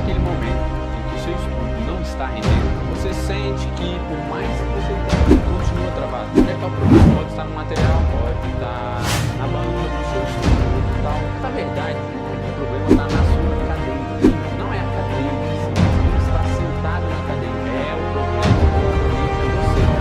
aquele momento em que o seu estudo não está rendendo, você sente que, por mais que você continua travado, onde é que está o problema? Pode estar no material, pode estar na banca do seu estudo e tal. Na verdade, o problema está na sua cadeira. Não é a cadeira em si, você não está sentado na cadeira. É o problema, provavelmente, é você.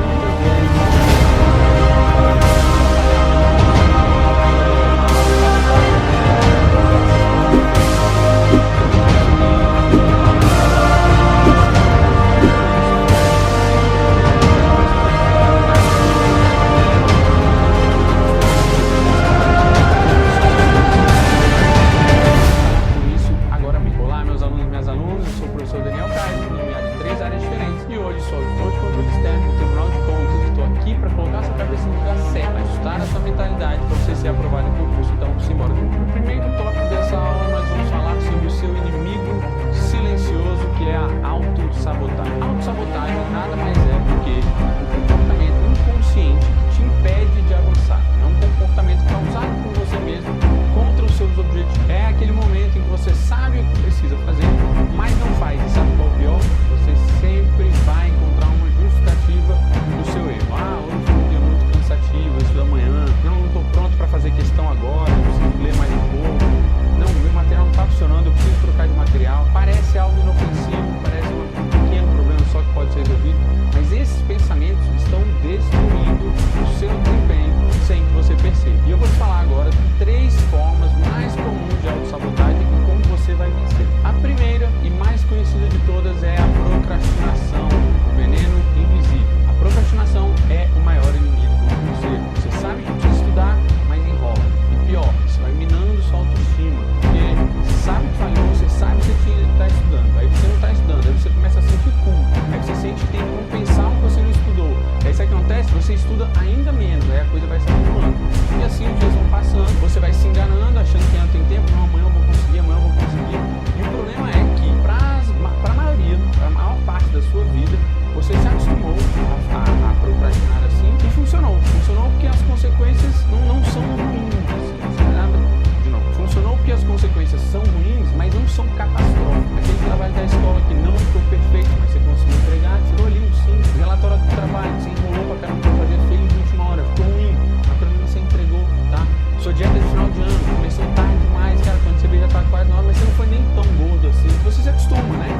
Você estuda ainda menos, aí a coisa vai se acumulando. E assim os dias vão passando, você vai se enganando, achando que não tem tempo, não, amanhã eu vou conseguir, amanhã eu vou conseguir. E o problema é que, para a maioria, para a maior parte da sua vida, você se acostumou a procrastinar assim e funcionou. Funcionou porque as consequências não são ruins. Assim, de novo, funcionou porque as consequências são ruins, mas não são catastróficas. Aquele trabalho da escola que não ficou perfeito, mas você conseguiu entregar, tirou ali um 5. Relatório do trabalho, você enrolou pra caramba pra fazer, fez de última hora, ficou ruim, mas pelo menos você entregou, tá? Sua dieta de final de ano começou tarde demais, cara, quando você vê já tá quase na hora, mas você não foi nem tão gordo assim. Você se acostuma, né?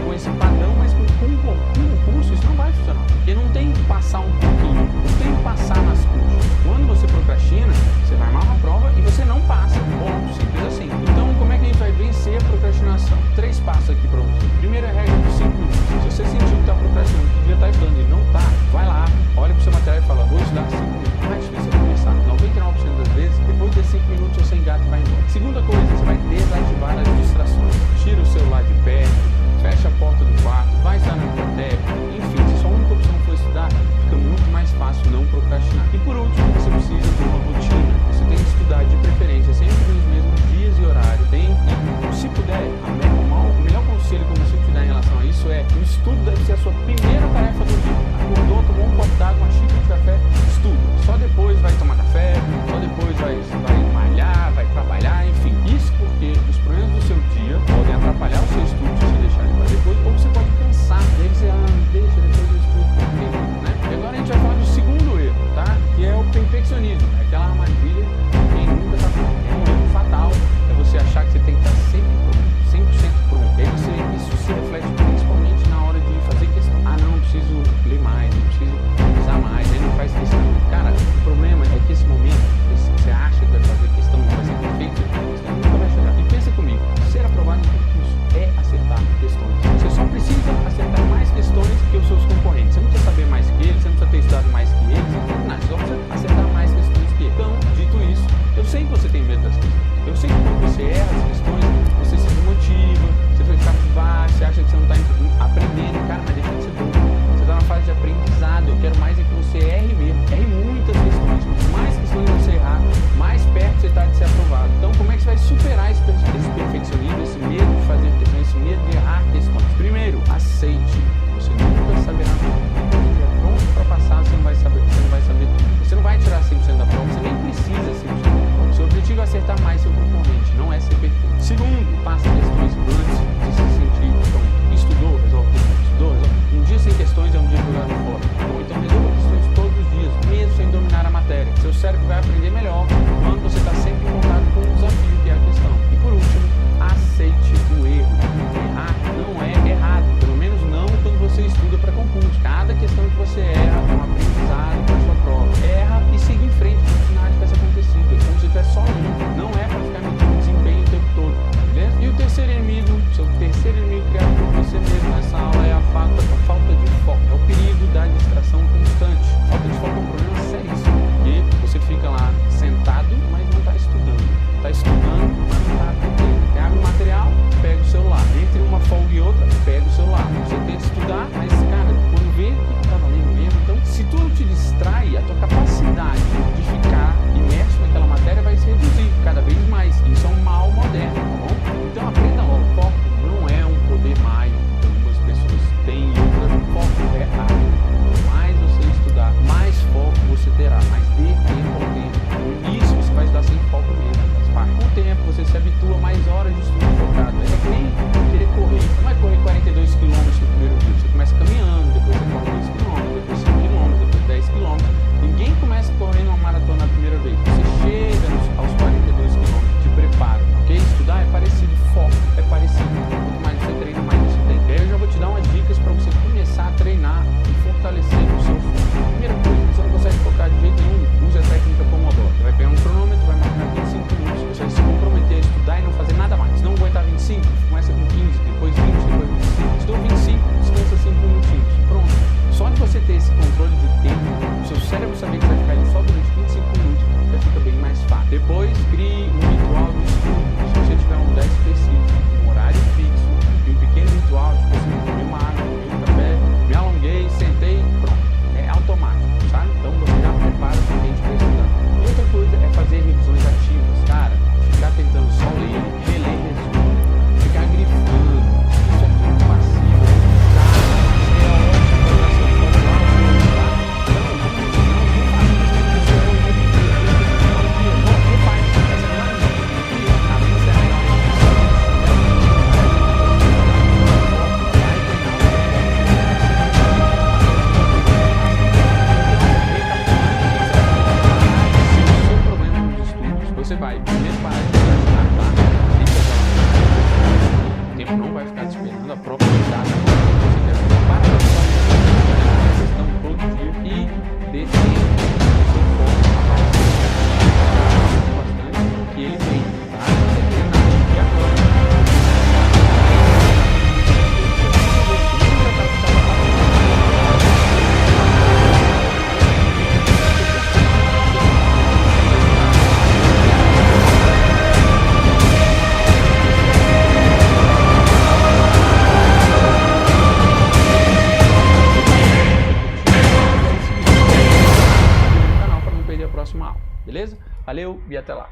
Com esse padrão, mas com o curso isso não vai funcionar. Porque não tem que passar um pouquinho, não tem que passar nas custas. Quando você procrastina, você vai mal na prova e você não passa. Ponto, simples assim. Então, como é que a gente vai vencer a procrastinação? 3 passos aqui pra você. Primeira regra de 5 minutos. Se você sentiu que tá procrastinando, que devia estar estudando e não tá, vai lá, olha pro seu material e fala, vou estudar 5 minutos. O mais difícil é começar. 99% das vezes, depois de 5 minutos você engata e vai embora. Segunda coisa, você vai desativar as distrações. Tira o celular de perto, fecha a porta do quarto, vai estar na biblioteca, enfim, se sua única opção for estudar, fica muito mais fácil não procrastinar. E por último, você precisa de uma rotina. Você tem que estudar de preferência sempre nos mesmos dias e horários. Se puder, o melhor conselho que eu consigo te dar em relação a isso é: o estudo deve ser a sua primeira tarefa do dia. Acordou, tomou um copo d'água, uma xícara de café, estuda. Só depois vai tomar café, só depois vai malhar, vai trabalhar, enfim. Isso porque os problemas do seu dia podem atrapalhar o seu estudo se você deixar ele para depois, ou você pode cansar. Daí você, deixa, depois eu estudo, né? E agora a gente vai falar do segundo erro, tá? Que é o perfeccionismo. É aquela armadilha que quem nunca tá pronto. É um erro fatal. É você achar que você tem que estar sempre pronto, 100% pronto. E aí isso se reflete principalmente na hora de fazer questão. ficar te esperando a própria data. Você quer compartilhar questão todo dia e dê tempo seu foco a bastante que ele vem, tá? E agora. Próxima aula, beleza? Valeu e até lá!